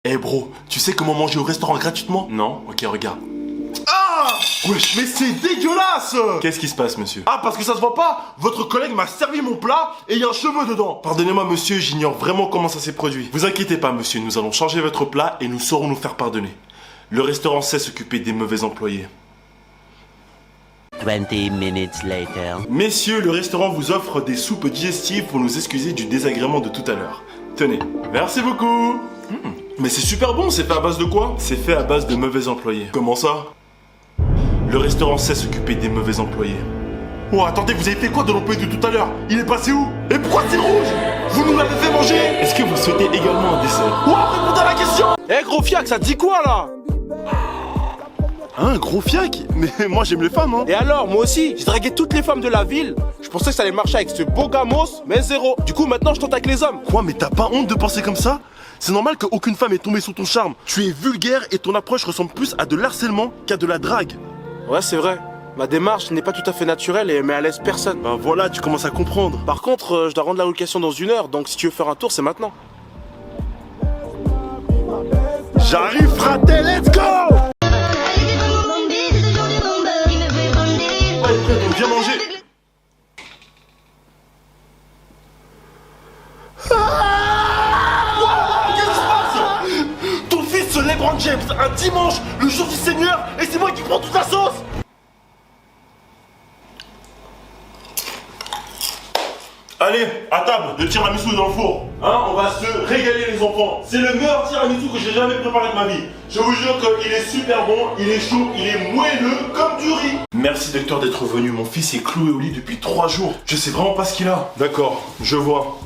Eh bro, tu sais comment manger au restaurant gratuitement? Non? Ok, regarde. Ah! Wesh, mais c'est dégueulasse! Qu'est-ce qui se passe, monsieur? Ah, parce que ça se voit pas? Votre collègue m'a servi mon plat et il y a un cheveu dedans. Pardonnez-moi, monsieur, j'ignore vraiment comment ça s'est produit. Vous inquiétez pas, monsieur, nous allons changer votre plat et nous saurons nous faire pardonner. Le restaurant sait s'occuper des mauvais employés. 20 minutes later. Messieurs, le restaurant vous offre des soupes digestives pour nous excuser du désagrément de tout à l'heure. Tenez. Merci beaucoup. Mais c'est super bon, c'est fait à base de quoi? C'est fait à base de mauvais employés. Comment ça? Le restaurant sait s'occuper des mauvais employés. Oh, attendez, vous avez fait quoi de l'employé de tout à l'heure? Il est passé où? Et pourquoi c'est rouge? Vous nous l'avez fait manger? Est-ce que vous souhaitez également un dessert? Oh, répondez à la question! Eh gros fiac, ça te dit quoi là? Hein, gros fiac? Mais moi j'aime les femmes, hein. Et alors, moi aussi, j'ai dragué toutes les femmes de la ville. Je pensais que ça allait marcher avec ce beau gamos, mais zéro. Du coup, maintenant je tente avec les hommes. Quoi, mais t'as pas honte de penser comme ça? C'est normal qu'aucune femme ait tombé sous ton charme. Tu es vulgaire et ton approche ressemble plus à de l'harcèlement qu'à de la drague. Ouais, c'est vrai. Ma démarche n'est pas tout à fait naturelle et met à l'aise personne. Ben voilà, tu commences à comprendre. Par contre, je dois rendre la location dans 1 heure, donc si tu veux faire un tour, c'est maintenant. J'arrive, fraté, let's go! Allez, frère, donc viens manger. Ton fils se LeBron James un dimanche, le jour du Seigneur, et c'est moi qui prends toute la sauce. Allez, à table, le tiramisu est dans le four. Hein, on va se régaler les enfants. C'est le meilleur tiramisu que j'ai jamais préparé de ma vie. Je vous jure qu'il est super bon, il est chaud, il est moelleux comme du riz. Merci docteur d'être venu, mon fils est cloué au lit depuis 3 jours. Je sais vraiment pas ce qu'il a. D'accord, je vois.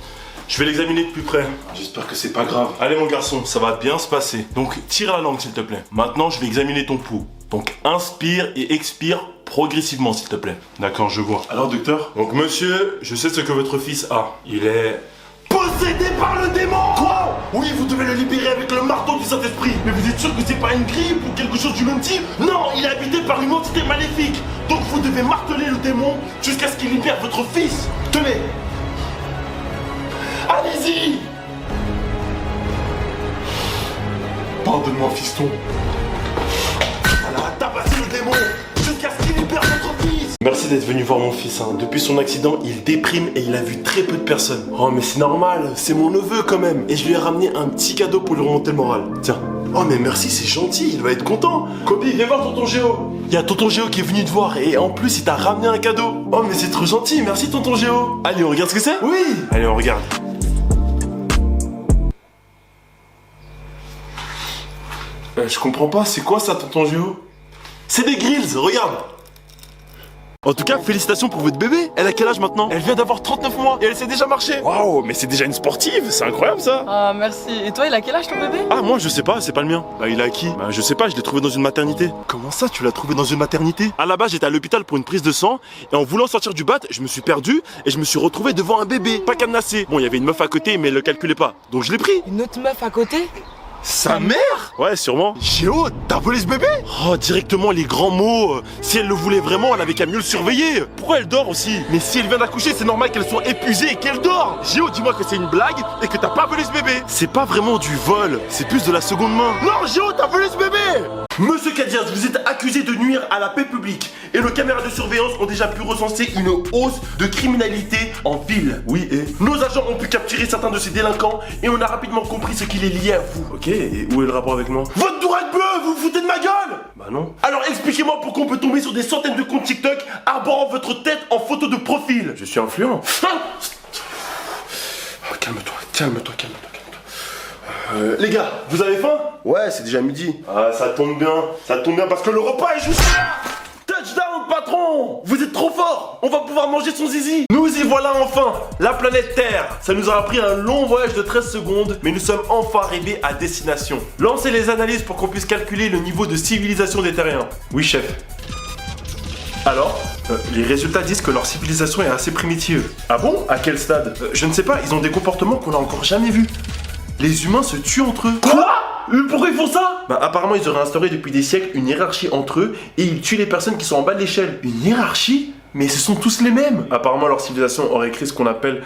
Je vais l'examiner de plus près. J'espère que c'est pas grave. Allez mon garçon, ça va bien se passer. Donc tire la langue s'il te plaît. Maintenant je vais examiner ton pouls. Donc inspire et expire progressivement s'il te plaît. D'accord, je vois. Alors docteur? Donc monsieur, je sais ce que votre fils a. Il est... Possédé par le démon! Quoi? Oui, vous devez le libérer avec le marteau du Saint-Esprit. Mais vous êtes sûr que c'est pas une grippe ou quelque chose du même type? Non, il est habité par une entité maléfique. Donc vous devez marteler le démon jusqu'à ce qu'il libère votre fils. Tenez. Allez-y! Pardonne-moi fiston. Voilà, tabassez le démon jusqu'à ce qu'il libère votre fils. Merci d'être venu voir mon fils. Hein. Depuis son accident, il déprime et il a vu très peu de personnes. Oh mais c'est normal, c'est mon neveu quand même. Et je lui ai ramené un petit cadeau pour lui remonter le moral. Tiens. Oh mais merci, c'est gentil, il va être content. Kobe, viens voir tonton Géo. Il y a tonton Géo qui est venu te voir et en plus il t'a ramené un cadeau. Oh mais c'est trop gentil, merci tonton Géo. Allez, on regarde ce que c'est? Oui. Allez, on regarde. Je comprends pas, c'est quoi ça tonton Géo? C'est des grills, regarde. En tout cas, félicitations pour votre bébé. Elle a quel âge maintenant? Elle vient d'avoir 39 mois et elle sait déjà marcher. Waouh, mais c'est déjà une sportive, c'est incroyable ça. Ah merci. Et toi, il a quel âge ton bébé? Ah moi je sais pas, c'est pas le mien. Bah il a qui? Bah je sais pas, je l'ai trouvé dans une maternité. Comment ça tu l'as trouvé dans une maternité? À la base j'étais à l'hôpital pour une prise de sang et en voulant sortir du bat, je me suis perdu et je me suis retrouvé devant un bébé, pas cadenassé. Bon il y avait une meuf à côté mais elle le calculait pas, donc je l'ai pris. Une autre meuf à côté? Sa mère? Ouais, sûrement. Géo, t'as volé ce bébé? Oh, directement les grands mots. Si elle le voulait vraiment, elle avait qu'à mieux le surveiller. Pourquoi elle dort aussi? Mais si elle vient d'accoucher, c'est normal qu'elle soit épuisée et qu'elle dort. Géo, dis-moi que c'est une blague et que t'as pas volé ce bébé. C'est pas vraiment du vol, c'est plus de la seconde main. Non, Géo, t'as volé ce bébé! Monsieur Kadias, vous êtes accusé de nuire à la paix publique et nos caméras de surveillance ont déjà pu recenser une hausse de criminalité en ville. Oui, et nos agents ont pu capturer certains de ces délinquants et on a rapidement compris ce qui les liait à vous. Ok, et où est le rapport avec moi? Votre dourette bleue, vous vous foutez de ma gueule? Bah non. Alors expliquez-moi pourquoi on peut tomber sur des centaines de comptes TikTok arborant votre tête en photo de profil. Je suis influent. Oh, calme-toi, calme-toi, calme-toi. Les gars, vous avez faim? Ouais, c'est déjà midi. Ah, ça tombe bien parce que le repas est juste là. Touchdown, patron! Vous êtes trop fort! On va pouvoir manger son zizi! Nous y voilà enfin! La planète Terre! Ça nous aura pris un long voyage de 13 secondes, mais nous sommes enfin arrivés à destination. Lancez les analyses pour qu'on puisse calculer le niveau de civilisation des terriens. Oui, chef. Alors? Les résultats disent que leur civilisation est assez primitive. Ah bon? À quel stade? Je ne sais pas, ils ont des comportements qu'on n'a encore jamais vus. Les humains se tuent entre eux. Quoi? Pourquoi ils font ça? Bah apparemment ils auraient instauré depuis des siècles une hiérarchie entre eux et ils tuent les personnes qui sont en bas de l'échelle. Une hiérarchie? Mais ce sont tous les mêmes. Apparemment leur civilisation aurait créé ce qu'on appelle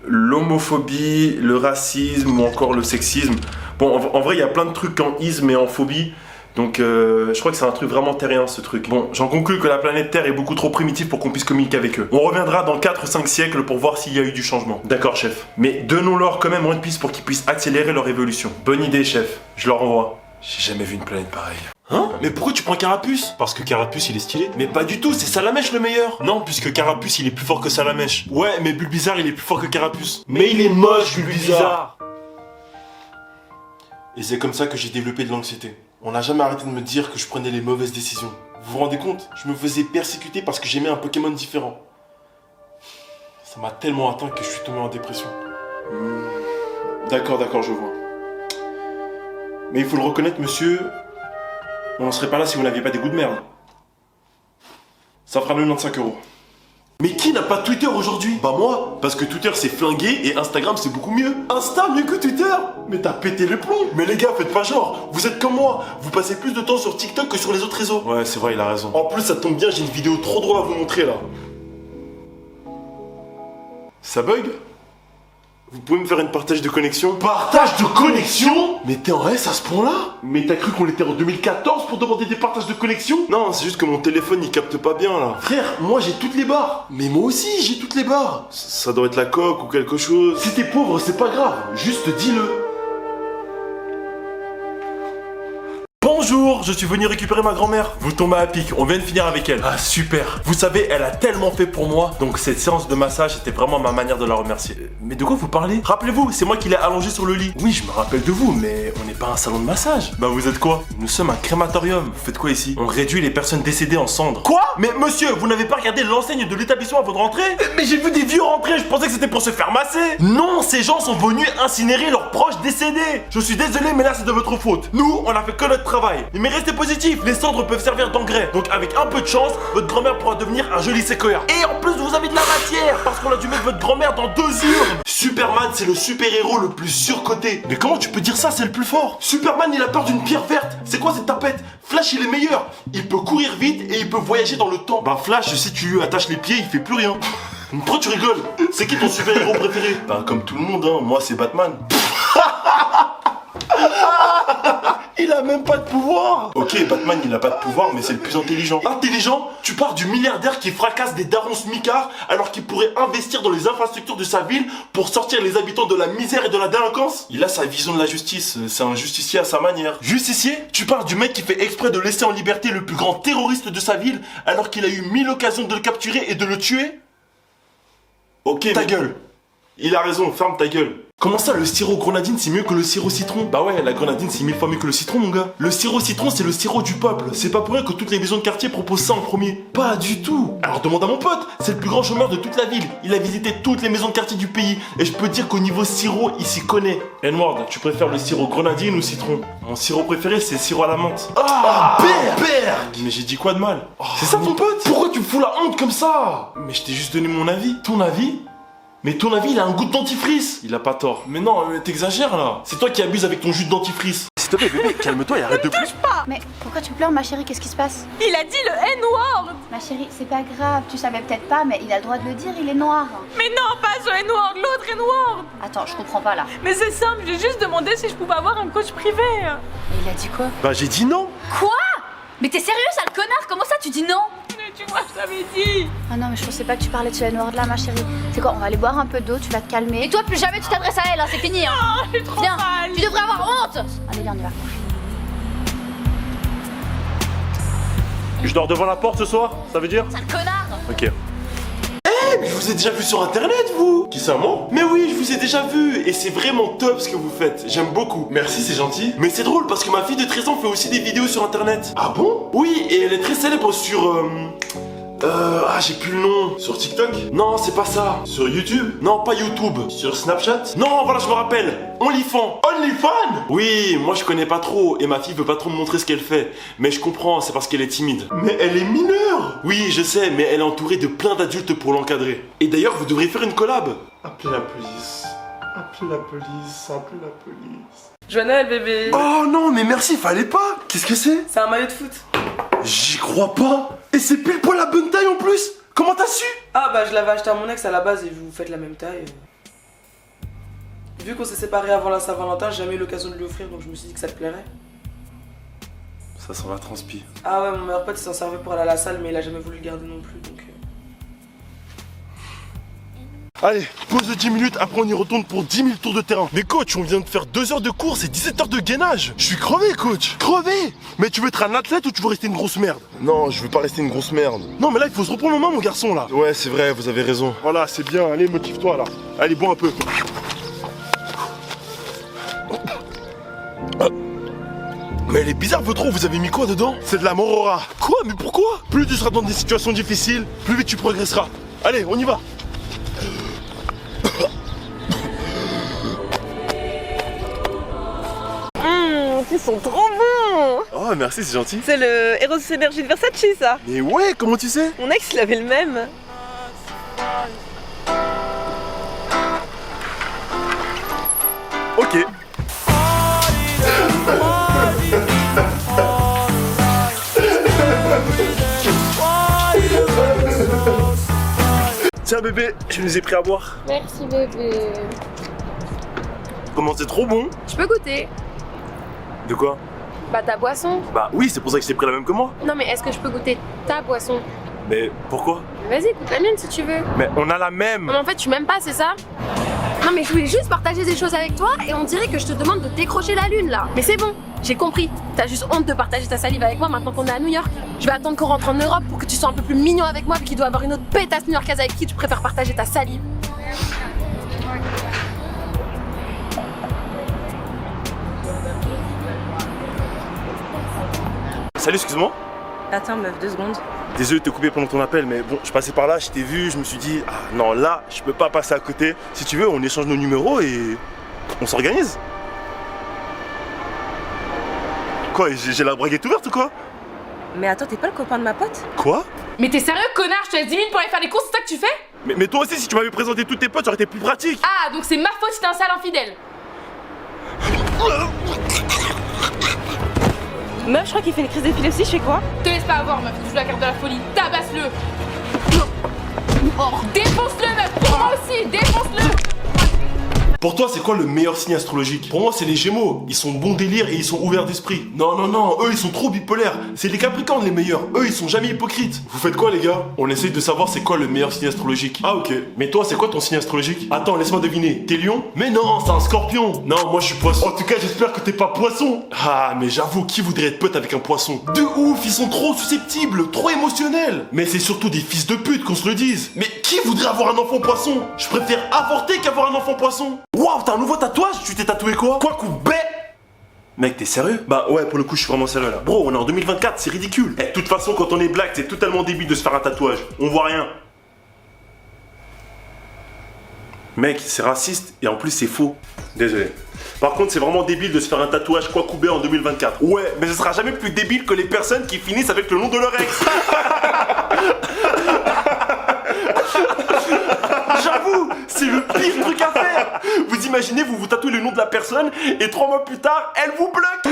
l'homophobie, le racisme ou encore le sexisme. Bon, en vrai, il y a plein de trucs en isme et en phobie. Donc, je crois que c'est un truc vraiment terrien, ce truc. Bon, j'en conclus que la planète Terre est beaucoup trop primitive pour qu'on puisse communiquer avec eux. On reviendra dans 4 ou 5 siècles pour voir s'il y a eu du changement. D'accord, chef. Mais donnons-leur quand même One Piece pour qu'ils puissent accélérer leur évolution. Bonne idée, chef. Je leur envoie. J'ai jamais vu une planète pareille. Hein? Mais pourquoi tu prends Carapuce? Parce que Carapuce il est stylé. Mais pas du tout, c'est Salamèche le meilleur. Non, puisque Carapuce il est plus fort que Salamèche. Ouais, mais Bulbizarre il est plus fort que Carapuce. Mais il est moche, Bulbizarre. Et c'est comme ça que j'ai développé de l'anxiété. On n'a jamais arrêté de me dire que je prenais les mauvaises décisions. Vous vous rendez compte? Je me faisais persécuter parce que j'aimais un Pokémon différent. Ça m'a tellement atteint que je suis tombé en dépression. D'accord, je vois. Mais il faut le reconnaître, monsieur, on n'en serait pas là si vous n'aviez pas des goûts de merde. Ça fera 95 €. Mais qui n'a pas Twitter aujourd'hui? Bah moi, parce que Twitter c'est flingué et Instagram c'est beaucoup mieux. Insta mieux que Twitter? Mais t'as pété le plomb. Mais les gars, faites pas genre, vous êtes comme moi, vous passez plus de temps sur TikTok que sur les autres réseaux. Ouais, c'est vrai, il a raison. En plus, ça tombe bien, j'ai une vidéo trop drôle à vous montrer là. Ça bug? Vous pouvez me faire une partage de connexion? Partage de connexion? Mais t'es en S à ce point-là? Mais t'as cru qu'on était en 2014 pour demander des partages de connexion? Non, c'est juste que mon téléphone il capte pas bien là. Frère, moi j'ai toutes les barres. Mais moi aussi j'ai toutes les barres. Ça doit être la coque ou quelque chose. Si t'es pauvre, c'est pas grave, juste dis-le. Bonjour, je suis venu récupérer ma grand-mère. Vous tombez à pic, on vient de finir avec elle. Ah super. Vous savez, elle a tellement fait pour moi. Donc cette séance de massage était vraiment ma manière de la remercier. Mais de quoi vous parlez? Rappelez-vous, c'est moi qui l'ai allongée sur le lit. Oui, je me rappelle de vous, mais on n'est pas un salon de massage. Bah vous êtes quoi? Nous sommes un crématorium. Vous faites quoi ici? On réduit les personnes décédées en cendres. Quoi? Mais monsieur, vous n'avez pas regardé l'enseigne de l'établissement avant de rentrer? Mais j'ai vu des vieux rentrer, je pensais que c'était pour se faire masser. Non, ces gens sont venus incinérer leurs proches décédés. Je suis désolé, mais là c'est de votre faute. Nous, on a fait que notre travail. Mais restez positif, les cendres peuvent servir d'engrais. Donc avec un peu de chance, votre grand-mère pourra devenir un joli séquoia. Et en plus, vous avez de la matière, parce qu'on a dû mettre votre grand-mère dans 2 urnes. Superman, c'est le super-héros le plus surcoté. Mais comment tu peux dire ça, c'est le plus fort? Superman, il a peur d'une pierre verte. C'est quoi cette tapette? Flash, il est meilleur. Il peut courir vite et il peut voyager dans le temps. Bah Flash, si tu lui attaches les pieds, il fait plus rien. Pourquoi tu rigoles? C'est qui ton super-héros préféré? Bah comme tout le monde, hein. Moi c'est Batman. Il a même pas de pouvoir. Ok, Batman il a pas de pouvoir, mais c'est le plus intelligent. Intelligent? Tu pars du milliardaire qui fracasse des darons smicards alors qu'il pourrait investir dans les infrastructures de sa ville pour sortir les habitants de la misère et de la délinquance? Il a sa vision de la justice, c'est un justicier à sa manière. Justicier? Tu parles du mec qui fait exprès de laisser en liberté le plus grand terroriste de sa ville alors qu'il a eu 1000 occasions de le capturer et de le tuer? Ok, ta gueule. Il a raison, ferme ta gueule. Comment ça, le sirop grenadine c'est mieux que le sirop citron? Bah ouais, la grenadine c'est 1000 fois mieux que le citron, mon gars. Le sirop citron c'est le sirop du peuple. C'est pas pour rien que toutes les maisons de quartier proposent ça en premier. Pas du tout. Alors demande à mon pote, c'est le plus grand chômeur de toute la ville. Il a visité toutes les maisons de quartier du pays. Et je peux dire qu'au niveau sirop, il s'y connaît. Edward, tu préfères le sirop grenadine ou citron? Mon sirop préféré c'est le sirop à la menthe. Ah, Berg. Mais j'ai dit quoi de mal? C'est ça ton pote? Pourquoi tu me fous la honte comme ça? Mais je t'ai juste donné mon avis. Ton avis? Mais ton avis, il a un goût de dentifrice. Il a pas tort. Mais non, t'exagères là. C'est toi qui abuses avec ton jus de dentifrice. S'il te plaît, bébé, calme-toi et arrête de plus. Mais pourquoi tu pleures, ma chérie? Qu'est-ce qui se passe? Il a dit le N-word. Ma chérie, c'est pas grave, tu savais peut-être pas, mais il a le droit de le dire, il est noir. Mais non, pas ce N-word, l'autre N-word. Attends, je comprends pas là. Mais c'est simple, j'ai juste demandé si je pouvais avoir un coach privé. Et il a dit quoi? Bah j'ai dit non. Quoi? Mais t'es sérieux, sale connard? Comment ça, tu dis non? Mais tu vois, je t'avais dit. Ah non, mais je pensais pas que tu parlais de ce N-word là, ma chérie. C'est quoi, on va aller boire un peu d'eau, tu vas te calmer. Et toi, plus jamais tu t'adresses à elle, hein, c'est fini, hein. Oh, je suis trop Viens, mal. tu devrais avoir honte. Allez, viens, on y va. Je dors devant la porte ce soir, ça veut dire? Sale connard. Ok. Mais je vous ai déjà vu sur internet, vous! Qui ça, moi? Mais oui, je vous ai déjà vu! Et c'est vraiment top ce que vous faites. J'aime beaucoup. Merci, c'est gentil. Mais c'est drôle parce que ma fille de 13 ans fait aussi des vidéos sur internet. Ah bon? Oui, et elle est très célèbre sur. J'ai plus le nom. Sur TikTok? Non, c'est pas ça. Sur YouTube? Non, pas YouTube. Sur Snapchat? Non, voilà, je me rappelle. OnlyFans. OnlyFans? Oui, moi je connais pas trop et ma fille veut pas trop me montrer ce qu'elle fait. Mais je comprends, c'est parce qu'elle est timide. Mais elle est mineure! Oui, je sais, mais elle est entourée de plein d'adultes pour l'encadrer. Et d'ailleurs, vous devriez faire une collab. Appelez la police. Appelez la police. Appelez la police. Joyeux Noël, bébé. Oh non, mais merci, fallait pas. Qu'est-ce que c'est? C'est un maillot de foot. J'y crois pas. Et c'est pile poil la bonne taille en plus. Comment t'as su? Ah bah je l'avais acheté à mon ex à la base et vous faites la même taille. Vu qu'on s'est séparés avant la Saint-Valentin, j'ai jamais eu l'occasion de lui offrir, donc je me suis dit que ça te plairait. Ça sent la transpi. Ah ouais, mon meilleur pote il s'en servait pour aller à la salle, mais il a jamais voulu le garder non plus, donc... Allez, pause de 10 minutes, après on y retourne pour 10 000 tours de terrain. Mais coach, on vient de faire 2 heures de course et 17 heures de gainage. Je suis crevé, coach. Crevé. Mais tu veux être un athlète ou tu veux rester une grosse merde? Non, je veux pas rester une grosse merde. Non, mais là, il faut se reprendre en main, mon garçon, là. Ouais, c'est vrai, vous avez raison. Voilà, c'est bien. Allez, motive-toi, là. Allez, bois un peu. Mais elle est bizarre votre eau, vous avez mis quoi dedans? C'est de la morora. Quoi? Mais pourquoi? Plus tu seras dans des situations difficiles, plus vite tu progresseras. Allez, on y va. Ils sont trop bons. Oh, merci, c'est gentil. C'est le Eros Energy de Versace, ça. Mais ouais, comment tu sais? Mon ex, il avait le même. Ok. Tiens bébé, je nous ai pris à boire. Merci bébé. Comment c'est trop bon? Je peux goûter? De quoi? Bah ta boisson. Bah oui, c'est pour ça que je t'ai pris la même que moi. Non mais est-ce que je peux goûter ta boisson? Mais pourquoi? Vas-y, goûte la mienne si tu veux. Mais on a la même. Non mais en fait tu m'aimes pas, c'est ça? Non mais je voulais juste partager des choses avec toi et on dirait que je te demande de décrocher la lune là. Mais c'est bon, j'ai compris. T'as juste honte de partager ta salive avec moi maintenant qu'on est à New York. Je vais attendre qu'on rentre en Europe pour que tu sois un peu plus mignon avec moi vu qu'il doit avoir une autre pétasse new-yorkaise avec qui tu préfères partager ta salive. Salut, excuse-moi. Attends, meuf, 2 secondes. Désolé de te couper pendant ton appel, mais bon, je passais par là, je t'ai vu, je me suis dit, ah non, là, je peux pas passer à côté. Si tu veux, on échange nos numéros et on s'organise. Quoi, j'ai la braguette ouverte ou quoi? Mais attends, t'es pas le copain de ma pote? Quoi? Mais t'es sérieux, connard? Je te laisse 10 minutes pour aller faire les courses, c'est ça que tu fais? Mais toi aussi, si tu m'avais présenté tous tes potes, ça aurait été plus pratique. Ah, donc c'est ma faute si t'es un sale infidèle. Meuf, je crois qu'il fait une crise d'épilepsie, je fais quoi? Te laisse pas avoir, meuf, tu joues la carte de la folie. Tabasse-le. Oh, défonce-le, meuf. Pour moi aussi, défonce-le. Pour toi, c'est quoi le meilleur signe astrologique? Pour moi, c'est les Gémeaux. Ils sont bons délire et ils sont ouverts d'esprit. Non, non, non, eux, ils sont trop bipolaires. C'est les Capricornes les meilleurs. Eux, ils sont jamais hypocrites. Vous faites quoi, les gars? On essaye de savoir c'est quoi le meilleur signe astrologique. Ah, ok. Mais toi, c'est quoi ton signe astrologique? Attends, laisse-moi deviner. T'es Lion? Mais non, c'est un Scorpion. Non, moi, je suis Poisson. En tout cas, j'espère que t'es pas Poisson. Ah, mais j'avoue, qui voudrait être pote avec un poisson? De ouf, ils sont trop susceptibles, trop émotionnels. Mais c'est surtout des fils de pute, qu'on se le dise. Mais qui voudrait avoir un enfant poisson? Je préfère avorter qu'avoir un enfant poisson. Waouh, t'as un nouveau tatouage? Tu t'es tatoué quoi? Quoi, coupé? Mec, t'es sérieux? Bah ouais, pour le coup, je suis vraiment sérieux là. Bro, on est en 2024, c'est ridicule. Eh, de toute façon, quand on est black, c'est totalement débile de se faire un tatouage. On voit rien. Mec, c'est raciste et en plus, c'est faux. Désolé. Par contre, c'est vraiment débile de se faire un tatouage Kwakubé en 2024. Ouais, mais ce sera jamais plus débile que les personnes qui finissent avec le nom de leur ex. J'avoue, c'est le pire truc à faire. Vous imaginez, vous vous tatouez le nom de la personne et 3 mois plus tard, elle vous bloque.